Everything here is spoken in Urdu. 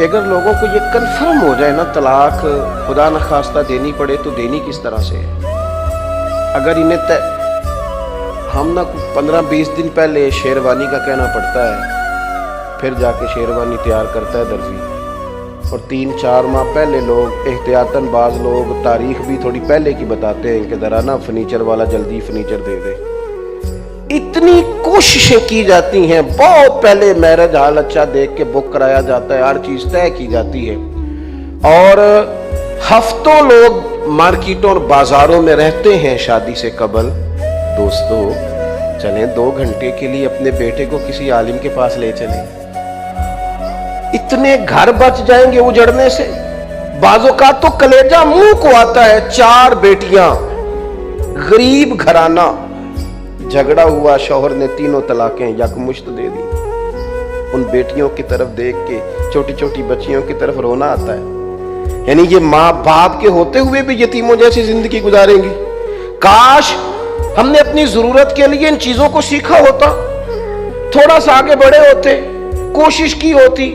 کہ اگر لوگوں کو یہ کنفرم ہو جائے نا طلاق خدا نخواستہ دینی پڑے تو دینی کس طرح سے ہے؟ اگر انہیں ہم نہ 15-20 دن پہلے شیروانی کا کہنا پڑتا ہے، پھر جا کے شیروانی تیار کرتا ہے درزی، اور 3-4 ماہ پہلے لوگ احتیاطاً بعض لوگ تاریخ بھی تھوڑی پہلے کی بتاتے ہیں کہ ذرا نا فرنیچر والا جلدی فرنیچر دے دے۔ اتنی کوششیں کی جاتی ہیں، بہت پہلے میرج ہال اچھا دیکھ کے بک کرایا جاتا ہے، ہر چیز طے کی جاتی ہے، اور ہفتوں لوگ مارکیٹوں اور بازاروں میں رہتے ہیں شادی سے قبل۔ دوستو چلیں 2 گھنٹے کے لیے اپنے بیٹے کو کسی عالم کے پاس لے چلیں، اتنے گھر بچ جائیں گے اجڑنے سے۔ بعض اوقات تو کلیجہ منہ کو آتا ہے، 4 بیٹیاں، غریب گھرانہ، جھگڑا ہوا، شوہر نے 3 طلاقیں یکمشت دے دی۔ ان بیٹیوں کی طرف دیکھ کے چھوٹی چھوٹی بچیوں کی طرف رونا آتا ہے، یعنی یہ ماں باپ کے ہوتے ہوئے بھی یتیموں جیسی زندگی گزاریں گی۔ کاش ہم نے اپنی ضرورت کے لیے ان چیزوں کو سیکھا ہوتا، تھوڑا سا آگے بڑھے ہوتے، کوشش کی ہوتی۔